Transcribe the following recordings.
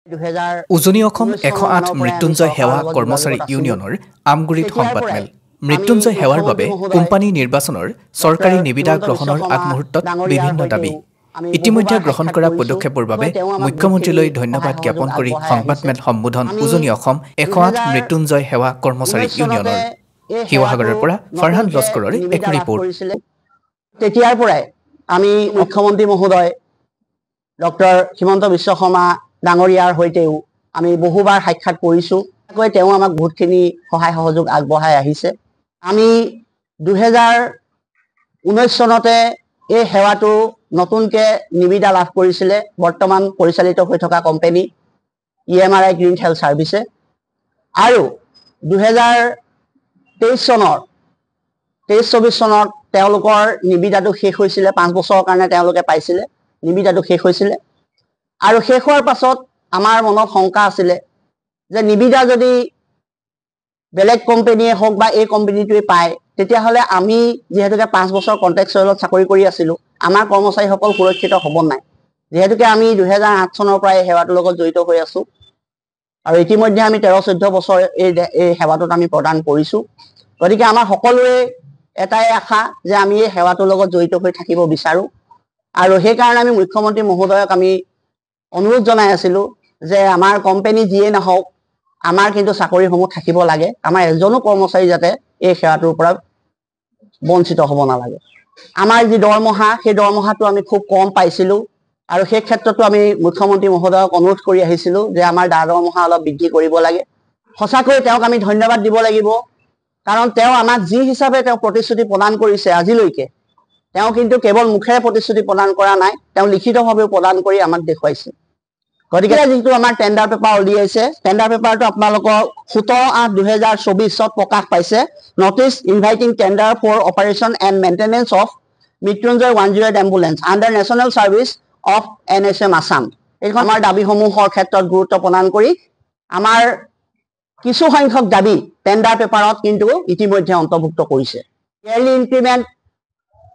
উজনি অসম 108 মৃত্যুঞ্জয় সেৱা কৰ্মচাৰী ইউনিয়নৰ আমগুৰিত সংবাদমেল মৃত্যুঞ্জয় সেৱাৰ বাবে কোম্পানী নিৰ্বাচনৰ চৰকাৰী নিবিদা গ্ৰহণৰ আগমুহূৰ্তত বিভিন্ন দাবী ইতিমধ্যে গ্ৰহণ কৰা পদক্ষেপৰ বাবে মুখ্যমন্ত্ৰীলৈ ধন্যবাদ জ্ঞাপন কৰি সংবাদমেল সম্বোধন উজনি অসম 108 মৃত্যুঞ্জয় সেৱা কৰ্মচাৰী ইউনিয়নৰ শিৱসাগৰৰ পৰা ফাৰহান লস্কৰৰ এক ৰিপৰ্ট তেতিয়াৰ পৰাই আমি মুখ্যমন্ত্ৰী মহোদয় ডক্টৰ হিমন্ত বিশ্ব শৰ্মা ডাঙৰীয়াৰ হৈতেও আমি বহুবাৰ সাক্ষাৎ কৰিছোঁ তেওঁ আমাক বহুতখিনি সহায় সহযোগ আগবঢ়াই আহিছে আমি 2019 চনতে এই সেৱাটো নতুনকৈ নিবিদা লাভ কৰিছিলে বৰ্তমান পৰিচালিত হৈ থকা কোম্পানী EMRI গ্ৰীণ হেল্থ সাৰ্ভিছে আৰু 2023 চনৰ 23-24 চনত তেওঁলোকৰ নিবিদাটো শেষ হৈছিলে 5 বছৰৰ কাৰণে তেওঁলোকে পাইছিলে নিবিদাটো শেষ হৈছিলে আৰু শেষ হোৱাৰ পাছত আমাৰ মনত শংকা আছিলে যে নিবিদা যদি বেলেগ কোম্পানীয়ে হওক বা এই কোম্পানীটোৱে পায় তেতিয়াহ'লে আমি যেহেতুকে 5 বছৰ কন্ট্ৰেক্টচুৱেলত চাকৰি কৰি আছিলোঁ আমাৰ কৰ্মচাৰীসকল সুৰক্ষিত হ'ব নাই যেহেতুকে আমি 2008 চনৰ পৰা এই সেৱাটোৰ লগত জড়িত হৈ আছোঁ আৰু ইতিমধ্যে আমি 13-14 বছৰ এই সেৱাটোত আমি প্ৰদান কৰিছোঁ গতিকে আমাৰ সকলোৰে এটাই আশা যে আমি এই সেৱাটোৰ লগত জড়িত হৈ থাকিব বিচাৰোঁ আৰু সেইকাৰণে আমি মুখ্যমন্ত্ৰী মহোদয়ক আমি অনুৰোধ জনাই আছিলোঁ যে আমাৰ কোম্পানী যিয়ে নহওক আমাৰ কিন্তু চাকৰিসমূহ থাকিব লাগে আমাৰ এজনো কৰ্মচাৰী যাতে এই সেৱাটোৰ পৰা বঞ্চিত হ'ব নালাগে আমাৰ যি দৰমহা সেই দৰমহাটো আমি খুব কম পাইছিলোঁ আৰু সেই ক্ষেত্ৰতো আমি মুখ্যমন্ত্ৰী মহোদয়ক অনুৰোধ কৰি আহিছিলোঁ যে আমাৰ দৰমহা অলপ বৃদ্ধি কৰিব লাগে সঁচাকৈ তেওঁক আমি ধন্যবাদ দিব লাগিব কাৰণ তেওঁ আমাক যি হিচাপে তেওঁ প্ৰতিশ্ৰুতি প্ৰদান কৰিছে আজিলৈকে তেওঁ কিন্তু কেৱল মুখেৰে প্ৰতিশ্ৰুতি প্ৰদান কৰা নাই তেওঁ লিখিতভাৱেও প্ৰদান কৰি আমাক দেখুৱাইছে গতিকে যিটো আমাৰ টেণ্ডাৰ পেপাৰ উলিয়াইছে টেণ্ডাৰ পেপাৰটো আপোনালোকৰ 17/8/2024 প্ৰকাশ পাইছে notice inviting tender for operation and maintenance of Mrityunjay 108 ambulance under national service of NSM Assam এইখন আমাৰ দাবীসমূহৰ ক্ষেত্ৰত গুৰুত্ব প্ৰদান কৰি আমাৰ কিছু সংখ্যক দাবী টেণ্ডাৰ পেপাৰত কিন্তু ইতিমধ্যে অন্তৰ্ভুক্ত কৰিছে ইয়াৰলি ইনক্ৰিমেণ্ট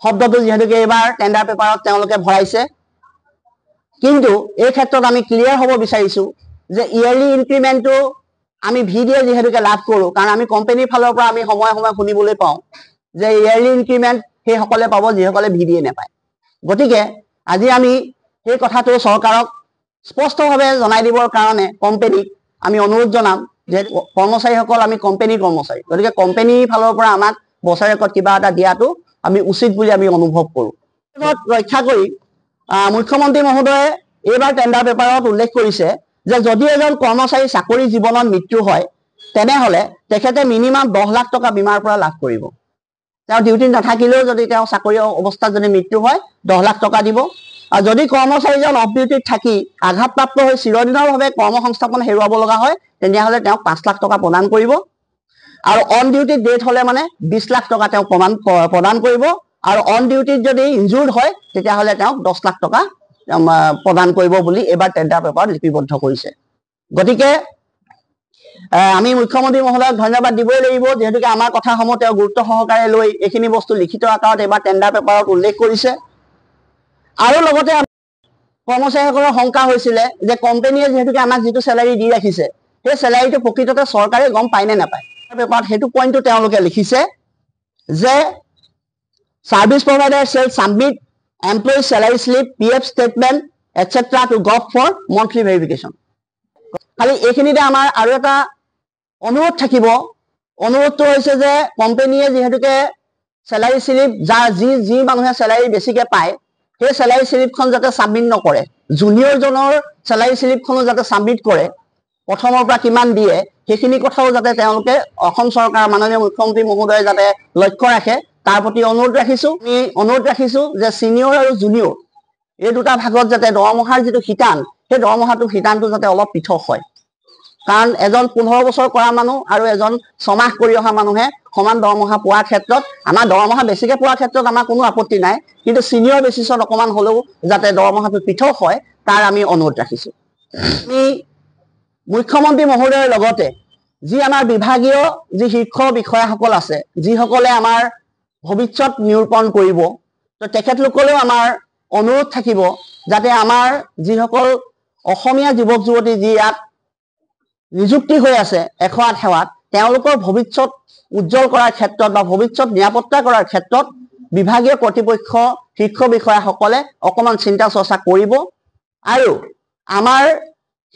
শব্দটো যেহেতুকে এইবাৰ টেণ্ডাৰ পেপাৰত তেওঁলোকে ভৰাইছে কিন্তু এই ক্ষেত্ৰত আমি ক্লিয়াৰ হ'ব বিচাৰিছোঁ যে ইয়াৰলি ইনক্ৰিমেণ্টটো আমি ভিডিঅ যেহেতুকে লাভ কৰোঁ কাৰণ আমি কোম্পানীৰ ফালৰ পৰা আমি সময়ে সময়ে শুনিবলৈ পাওঁ যে ইয়াৰলি ইনক্ৰিমেণ্ট সেইসকলে পাব যিসকলে ভিডিঅ নাপায় গতিকে আজি আমি সেই কথাটো চৰকাৰক স্পষ্টভাৱে জনাই দিবৰ কাৰণে কোম্পানীক আমি অনুৰোধ জনাম যে কৰ্মচাৰীসকল আমি কোম্পানীৰ কৰ্মচাৰী গতিকে কোম্পানীৰ ফালৰ পৰা আমাক বছৰেকত কিবা এটা দিয়াটো আমি উচিত বুলি আমি অনুভৱ কৰোঁ ৰক্ষা কৰি মুখ্যমন্ত্ৰী মহোদয়ে এইবাৰ টেণ্ডাৰ পেপাৰত উল্লেখ কৰিছে যে যদি এজন কৰ্মচাৰী চাকৰি জীৱনত মৃত্যু হয় তেনেহ'লে তেখেতে মিনিমাম 10 লাখ টকা বীমাৰ পৰা লাভ কৰিব তেওঁ ডিউটি নাথাকিলেও যদি তেওঁ চাকৰি অৱস্থাত যদি মৃত্যু হয় 10 লাখ টকা দিব আৰু যদি কৰ্মচাৰীজন অফ ডিউটিত থাকি আঘাতপ্ৰাপ্ত হৈ চিৰদিনৰভাৱে কৰ্মসংস্থাপন হেৰুৱাব লগা হয় তেতিয়াহ'লে তেওঁক 5 লাখ টকা প্ৰদান কৰিব আৰু অন ডিউটিত ডেথ হ'লে মানে 20 লাখ টকা তেওঁ প্ৰদান কৰিব আৰু অন ডিউটিত যদি ইনজুৰ্ড হয় তেতিয়াহ'লে তেওঁক 10 লাখ টকা প্ৰদান কৰিব বুলি এবাৰ টেণ্ডাৰ পেপাৰত লিপিবদ্ধ কৰিছে গতিকে আমি মুখ্যমন্ত্ৰী মহোদয়ক ধন্যবাদ দিবই লাগিব যেহেতুকে আমাৰ কথাসমূহ তেওঁ গুৰুত্ব সহকাৰে লৈ এইখিনি বস্তু লিখিত আকাৰত এবাৰ টেণ্ডাৰ পেপাৰত উল্লেখ কৰিছে আৰু লগতে কৰ্মচাৰীসকলৰ শংকা হৈছিলে যে কোম্পানীয়ে যেহেতুকে আমাক যিটো চেলাৰী দি ৰাখিছে সেই চেলাৰীটো প্ৰকৃততে চৰকাৰে গম পায় নে নাপায় পেপাৰত সেইটো পইণ্টটো তেওঁলোকে লিখিছে যে service provider shall submit employee salary slip PF statement etc to gov for monthly verification খালি এইখিনিতে আমাৰ আৰু এটা অনুৰোধ থাকিব অনুৰোধটো হৈছে যে কোম্পানীয়ে যেহেতুকে চেলাৰী স্লিপ যি মানুহে চেলাৰী বেছিকৈ পায় সেই চেলাৰী স্লিপখন যাতে ছাবমিট নকৰে জুনিয়ৰজনৰ চেলাৰী স্লিপখনো যাতে ছাবমিট কৰে প্ৰথমৰ পৰা কিমান দিয়ে সেইখিনি কথাও যাতে তেওঁলোকে অসম চৰকাৰ মাননীয় মুখ্যমন্ত্ৰী মহোদয়ে যাতে লক্ষ্য ৰাখে তাৰ প্ৰতি অনুৰোধ ৰাখিছোঁ যে সিনিয়ৰ আৰু জুনিয়ৰ এই দুটা ভাগত যাতে দৰমহাৰ যিটো শিতান সেই শিতানটো যাতে অলপ পৃথক হয় কাৰণ এজন 15 বছৰ কৰা মানুহ আৰু এজন 6 মাহ কৰি অহা মানুহে সমান দৰমহা পোৱাৰ ক্ষেত্ৰত আমাৰ দৰমহা বেছিকৈ পোৱাৰ ক্ষেত্ৰত আমাৰ কোনো আপত্তি নাই কিন্তু সিনিয়ৰ বেচিছত অকমান হ'লেও যাতে দৰমহাটো পৃথক হয় তাৰ আমি অনুৰোধ ৰাখিছোঁ আমি মুখ্যমন্ত্ৰী মহোদয়ৰ লগতে যি আমাৰ বিভাগীয় যি শীৰ্ষ বিষয়াসকল আছে যিসকলে আমাৰ ভৱিষ্যত নিৰূপণ কৰিব তো তেখেতলোকলৈও আমাৰ অনুৰোধ থাকিব যাতে আমাৰ যিসকল অসমীয়া যুৱক যুৱতী যি ইয়াত নিযুক্তি হৈ আছে এশোৱাত সেৱাত তেওঁলোকৰ ভৱিষ্যত উজ্জ্বল কৰাৰ ক্ষেত্ৰত বা ভৱিষ্যত নিৰাপত্তা কৰাৰ ক্ষেত্ৰত বিভাগীয় কৰ্তৃপক্ষ শীৰ্ষ বিষয়াসকলে অকণমান চিন্তা চৰ্চা কৰিব আৰু আমাৰ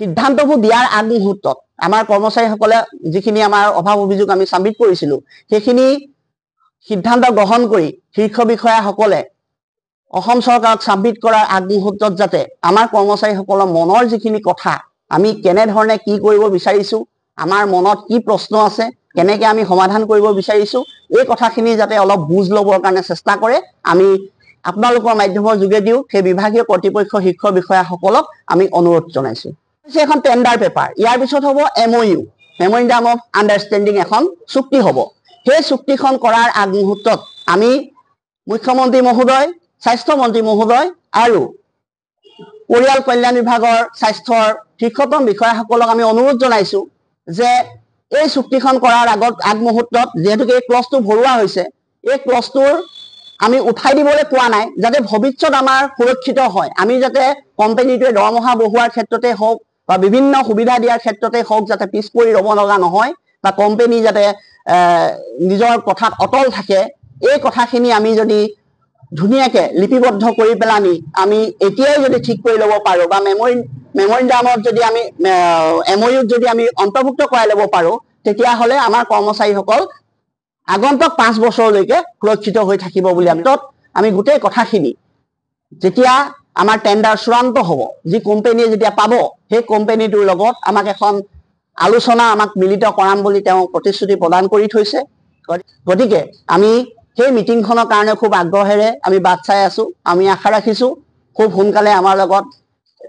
সিদ্ধান্তবোৰ দিয়াৰ আগমুহূৰ্তত আমাৰ কৰ্মচাৰীসকলে যিখিনি আমাৰ অভাৱ অভিযোগ আমি চাবমিট কৰিছিলোঁ সেইখিনি সিদ্ধান্ত গ্ৰহণ কৰি শীৰ্ষ বিষয়াসকলে অসম চৰকাৰক চাবমিট কৰাৰ আগমুহূৰ্তত যাতে আমাৰ কৰ্মচাৰীসকলৰ মনৰ যিখিনি কথা আমি কেনেধৰণে কি কৰিব বিচাৰিছোঁ আমাৰ মনত কি প্ৰশ্ন আছে কেনেকৈ আমি সমাধান কৰিব বিচাৰিছোঁ এই কথাখিনি যাতে অলপ বুজ ল'বৰ কাৰণে চেষ্টা কৰে আমি আপোনালোকৰ মাধ্যমৰ যোগেদিও সেই বিভাগীয় কৰ্তৃপক্ষ শীৰ্ষ বিষয়াসকলক আমি অনুৰোধ জনাইছোঁ এখন টেণ্ডাৰ পেপাৰ ইয়াৰ পিছত হ'ব MOU মেমৰেণ্ডাম অফ আণ্ডাৰষ্টেণ্ডিং এখন চুক্তি হ'ব সেই চুক্তিখন কৰাৰ আগমুহূৰ্তত আমি মুখ্যমন্ত্ৰী মহোদয় স্বাস্থ্যমন্ত্ৰী মহোদয় আৰু পৰিয়াল কল্যাণ বিভাগৰ স্বাস্থ্যৰ শীৰ্ষতম বিষয়াসকলক আমি অনুৰোধ জনাইছোঁ যে এই চুক্তিখন কৰাৰ আগমুহূৰ্তত যিহেতুকে এই ক্লজটো ভৰোৱা হৈছে এই ক্লজটোৰ আমি উঠাই দিবলৈ কোৱা নাই যাতে ভৱিষ্যত আমাৰ সুৰক্ষিত হয় আমি যাতে কোম্পানীটোৱে দৰমহা বঢ়োৱাৰ ক্ষেত্ৰতে হওক বা বিভিন্ন সুবিধা দিয়াৰ ক্ষেত্ৰতে হওক যাতে পিছ পৰি ৰ'ব লগা নহয় বা কোম্পানী যাতে নিজৰ কথাত অটল থাকে এই কথাখিনি আমি যদি ধুনীয়াকৈ লিপিবদ্ধ কৰি পেলানি আমি এতিয়াই যদি ঠিক কৰি ল'ব পাৰোঁ বা মেমৰেণ্ডামত যদি আমি MOUত যদি আমি অন্তৰ্ভুক্ত কৰাই ল'ব পাৰোঁ তেতিয়াহ'লে আমাৰ কৰ্মচাৰীসকল আগন্তুক 5 বছৰলৈকে সুৰক্ষিত হৈ থাকিব বুলি আমি গোটেই কথাখিনি যেতিয়া আমাৰ টেণ্ডাৰ চূড়ান্ত হ'ব যি কোম্পানীয়ে যেতিয়া পাব সেই কোম্পানীটোৰ লগত আমাক এখন আলোচনা আমাক মিলিত কৰাম বুলি তেওঁ প্ৰতিশ্ৰুতি প্ৰদান কৰি থৈছে গতিকে আমি সেই মিটিংখনৰ কাৰণে খুব আগ্ৰহেৰে আমি বাট চাই আছোঁ আমি আশা ৰাখিছোঁ খুব সোনকালে আমাৰ লগত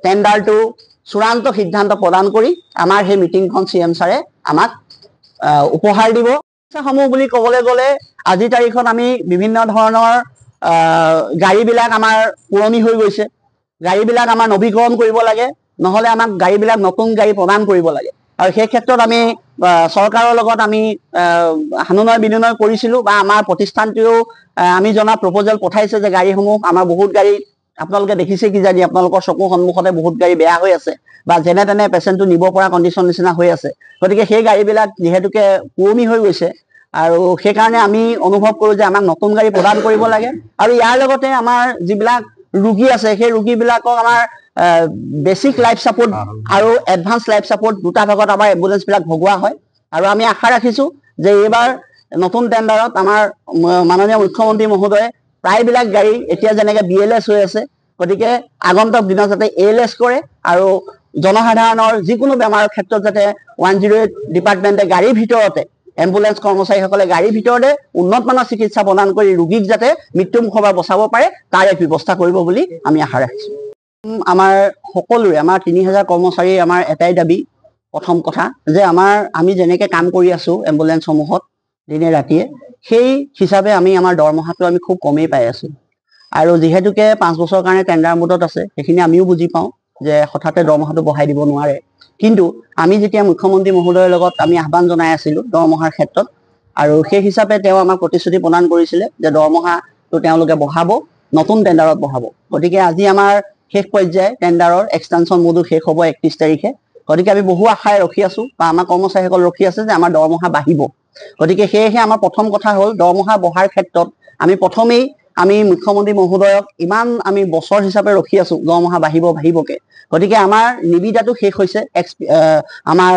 টেণ্ডাৰটো চূড়ান্ত সিদ্ধান্ত প্ৰদান কৰি আমাৰ সেই মিটিংখন CM ছাৰে আমাক উপহাৰ দিব সমূহ বুলি ক'বলৈ গ'লে আজিৰ তাৰিখত আমি বিভিন্ন ধৰণৰ গাড়ীবিলাক আমাৰ পুৰণি হৈ গৈছে গাড়ীবিলাক আমাৰ নৱীকৰণ কৰিব লাগে নহ'লে আমাক গাড়ীবিলাক নতুন গাড়ী প্ৰদান কৰিব লাগে আৰু সেই ক্ষেত্ৰত আমি চৰকাৰৰ লগত আমি হানুনয় বিনয় কৰিছিলোঁ বা আমাৰ প্ৰতিষ্ঠানটোৱেও আমি জনা প্ৰপ'জেল পঠাইছে যে গাড়ীসমূহ আমাৰ বহুত গাড়ী আপোনালোকে দেখিছে কিজানি আপোনালোকৰ চকুৰ সন্মুখতে বহুত গাড়ী বেয়া হৈ আছে বা যেনে তেনে পেচেণ্টটো নিব পৰা কণ্ডিশ্যন নিচিনা হৈ আছে গতিকে সেই গাড়ীবিলাক যিহেতুকে পুৰণি হৈ গৈছে আৰু সেইকাৰণে আমি অনুভৱ কৰোঁ যে আমাক নতুন গাড়ী প্ৰদান কৰিব লাগে আৰু ইয়াৰ লগতে আমাৰ যিবিলাক ৰোগী আছে সেই ৰোগীবিলাকক আমাৰ বেচিক লাইফ ছাপোৰ্ট আৰু এডভান্স লাইফ ছাপোৰ্ট দুটা ভাগত আমাৰ এম্বুলেঞ্চবিলাক ভগোৱা হয় আৰু আমি আশা ৰাখিছোঁ যে এইবাৰ নতুন টেণ্ডাৰত আমাৰ মাননীয় মুখ্যমন্ত্ৰী মহোদয়ে প্ৰায়বিলাক গাড়ী এতিয়া যেনেকৈ BLS হৈ আছে গতিকে আগন্তুক দিনত যাতে ALS কৰে আৰু জনসাধাৰণৰ যিকোনো বেমাৰৰ ক্ষেত্ৰত যাতে 108 ডিপাৰ্টমেণ্টে গাড়ীৰ ভিতৰতে এম্বুলেন্স কৰ্মচাৰীসকলে গাড়ীৰ ভিতৰতে উন্নত মানৰ চিকিৎসা প্ৰদান কৰি ৰোগীক যাতে মৃত্যুমুখৰ পৰা বচাব পাৰে তাৰ এক ব্যৱস্থা কৰিব বুলি আমি আশা ৰাখিছোঁ আমাৰ সকলোৰে আমাৰ 3000 কৰ্মচাৰীৰ আমাৰ এটাই দাবী প্ৰথম কথা যে আমি যেনেকৈ কাম কৰি আছোঁ এম্বুলেন্সসমূহত দিনে ৰাতিয়ে সেই হিচাপে আমাৰ দৰমহাটো আমি খুব কমেই পাই আছোঁ আৰু যিহেতুকে 5 বছৰৰ কাৰণে টেণ্ডাৰ মোডত আছে সেইখিনি আমিও বুজি পাওঁ যে হঠাতে দৰমহাটো বঢ়াই দিব নোৱাৰে কিন্তু আমি যেতিয়া মুখ্যমন্ত্ৰী মহোদয়ৰ লগত আমি আহ্বান জনাই আছিলোঁ দৰমহাৰ ক্ষেত্ৰত আৰু সেই হিচাপে তেওঁ আমাক প্ৰতিশ্ৰুতি প্ৰদান কৰিছিলে যে দৰমহাটো তেওঁলোকে বঢ়াব নতুন টেণ্ডাৰত বঢ়াব গতিকে আজি আমাৰ শেষ পৰ্যায়ে টেণ্ডাৰৰ এক্সটেনশ্যন মোডো শেষ হ'ব 31 তাৰিখে গতিকে আমি বহু আশাৰে ৰখি আছোঁ বা আমাৰ কৰ্মচাৰীসকল ৰখি আছে যে আমাৰ দৰমহা বাঢ়িব গতিকে সেয়েহে আমাৰ প্ৰথম কথা হ'ল দৰমহা বঢ়াৰ ক্ষেত্ৰত আমি প্ৰথমেই আমি মুখ্যমন্ত্ৰী মহোদয়ক ইমান আমি বছৰ হিচাপে ৰখি আছোঁ দৰমহা বাঢ়িবকে গতিকে আমাৰ নিবিদাটো শেষ হৈছে আমাৰ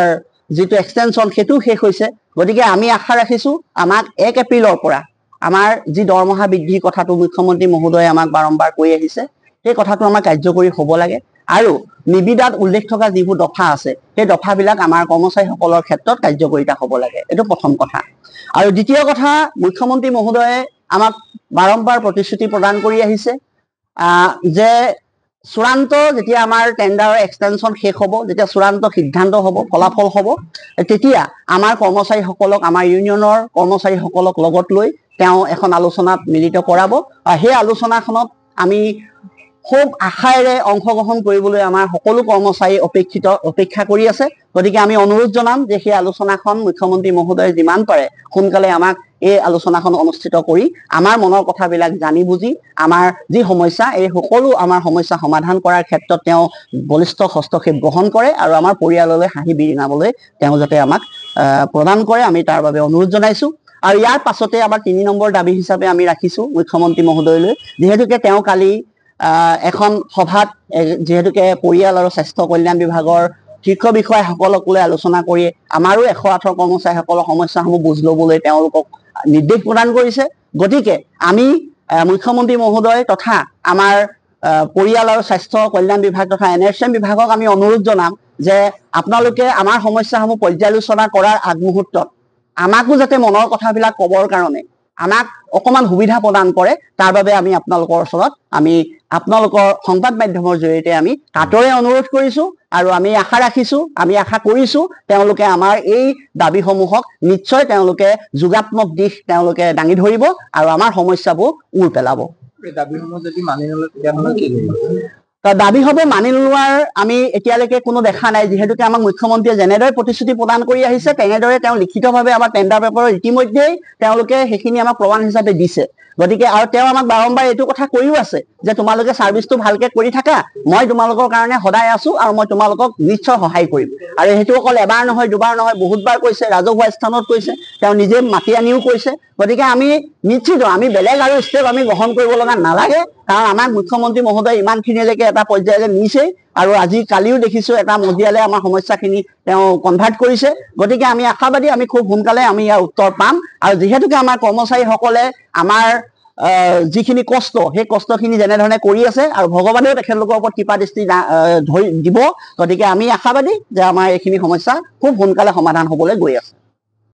যিটো এক্সটেনশ্যন সেইটো শেষ হৈছে গতিকে আমি আশা ৰাখিছোঁ আমাক 1 এপ্ৰিলৰ পৰা আমাৰ যি দৰমহা বৃদ্ধিৰ কথাটো মুখ্যমন্ত্ৰী মহোদয়ে আমাক বাৰম্বাৰ কৈ আহিছে সেই কথাটো আমাৰ কাৰ্যকৰী হ'ব লাগে আৰু নিবিদাত উল্লেখ থকা যিবোৰ দফা আছে সেই দফাবিলাক আমাৰ কৰ্মচাৰীসকলৰ ক্ষেত্ৰত কাৰ্যকৰীতা হ'ব লাগে এইটো প্ৰথম কথা আৰু দ্বিতীয় কথা মুখ্যমন্ত্ৰী মহোদয়ে আমাক বাৰম্বাৰ প্ৰতিশ্ৰুতি প্ৰদান কৰি আহিছে যে চূড়ান্ত যেতিয়া আমাৰ টেণ্ডাৰৰ এক্সটেনশ্যন শেষ হ'ব যেতিয়া চূড়ান্ত সিদ্ধান্ত হ'ব ফলাফল হ'ব তেতিয়া আমাৰ কৰ্মচাৰীসকলক আমাৰ ইউনিয়নৰ কৰ্মচাৰীসকলক লগত লৈ তেওঁ এখন আলোচনাত মিলিত কৰাব আৰু সেই আলোচনাখনত আমি খুব আশাৰে অংশগ্ৰহণ কৰিবলৈ আমাৰ সকলো কৰ্মচাৰী অপেক্ষা কৰি আছে গতিকে আমি অনুৰোধ জনাম যে সেই আলোচনাখন মুখ্যমন্ত্ৰী মহোদয়ে যিমান পাৰে সোনকালে আমাক এই আলোচনাখন অনুষ্ঠিত কৰি আমাৰ মনৰ কথাবিলাক জানি বুজি আমাৰ যি সমস্যা এই সকলো আমাৰ সমস্যা সমাধান কৰাৰ ক্ষেত্ৰত তেওঁ বলিষ্ঠ হস্তক্ষেপ গ্ৰহণ কৰে আৰু আমাৰ পৰিয়াললৈ হাঁহি বিৰিঙাবলৈ তেওঁ যাতে আমাক প্ৰদান কৰে আমি তাৰ বাবে অনুৰোধ জনাইছো। আৰু ইয়াৰ পাছতে আমাৰ 3 নম্বৰ দাবী হিচাপে আমি ৰাখিছো মুখ্যমন্ত্ৰী মহোদয়লৈ, যিহেতুকে তেওঁ কালি এখন সভাত যিহেতুকে পৰিয়াল আৰু স্বাস্থ্য কল্যাণ বিভাগৰ শীৰ্ষ বিষয়াসকলক লৈ আলোচনা কৰি আমাৰো 108 কৰ্মচাৰীসকলৰ সমস্যাসমূহ বুজ ল'বলৈ তেওঁলোকক নিৰ্দেশ প্ৰদান কৰিছে। গতিকে আমি মুখ্যমন্ত্ৰী মহোদয় তথা আমাৰ পৰিয়াল আৰু স্বাস্থ্য কল্যাণ বিভাগ তথা NRCM বিভাগক আমি অনুৰোধ জনাম যে আপোনালোকে আমাৰ সমস্যাসমূহ পৰ্যালোচনা কৰাৰ আগমুহূৰ্তত আমাকো যাতে মনৰ কথাবিলাক ক'বৰ কাৰণে আমাক অকমান সুবিধা প্ৰদান কৰে, তাৰ বাবে আমি আপোনালোকৰ ওচৰত আমি আপোনালোকৰ সংবাদ মাধ্যমৰ জৰিয়তে আমি কাটৰে অনুৰোধ কৰিছো আৰু আমি আশা ৰাখিছো, আমি আশা কৰিছো তেওঁলোকে আমাৰ এই দাবীসমূহক নিশ্চয় তেওঁলোকে যোগাত্মক দিশ তেওঁলোকে দাঙি ধৰিব আৰু আমাৰ সমস্যাবোৰ উৰ পেলাব। দাবীসমূহ যদি মানি নলয় তেতিয়াহ'লে কি কৰিব? দাবীসমূহ মানি নোলোৱাৰ আমি এতিয়ালৈকে কোনো দেখা নাই, যিহেতুকে আমাক মুখ্যমন্ত্ৰীয়ে যেনেদৰে প্ৰতিশ্ৰুতি প্ৰদান কৰি আহিছে তেনেদৰে তেওঁ লিখিতভাৱে আমাৰ টেণ্ডাৰ পেপাৰত ইতিমধ্যেই তেওঁলোকে সেইখিনি আমাক প্ৰমাণ হিচাপে দিছে। গতিকে আৰু তেওঁ আমাক বাৰম্বাৰ এইটো কথা কৈও আছে যে তোমালোকে ছাৰ্ভিচটো ভালকে কৰি থাকা, মই তোমালোকৰ কাৰণে সদায় আছো আৰু মই তোমালোকক নিশ্চয় সহায় কৰিম। আৰু সেইটো অকল এবাৰ নহয় দুবাৰ নহয় বহুতবাৰ কৈছে, ৰাজহুৱা স্থানত কৈছে, তেওঁ নিজে মাতি আনিও কৈছে। গতিকে আমি নিশ্চিত আমি বেলেগ আৰু ষ্টেপ আমি গ্ৰহণ কৰিব লগা নালাগে, কাৰণ আমাক মুখ্যমন্ত্ৰী মহোদয় ইমানখিনিলৈকে এটা পৰ্যায়লৈ নিছেই আৰু আজি কালিও দেখিছো এটা মজিয়ালে আমাৰ সমস্যাখিনি তেওঁ কনভাৰ্ট কৰিছে। গতিকে আমি আশাবাদী আমি খুব সোনকালে আমি ইয়াৰ উত্তৰ পাম। আৰু যিহেতুকে আমাৰ কৰ্মচাৰীসকলে আমাৰ যিখিনি কষ্ট সেই কষ্টখিনি যেনেধৰণে কৰি আছে আৰু ভগৱানেও তেখেতলোকৰ ওপৰত কৃপা দৃষ্টি দিব, গতিকে আমি আশাবাদী যে আমাৰ এইখিনি সমস্যা খুব সোনকালে সমাধান হ'বলৈ গৈ আছে।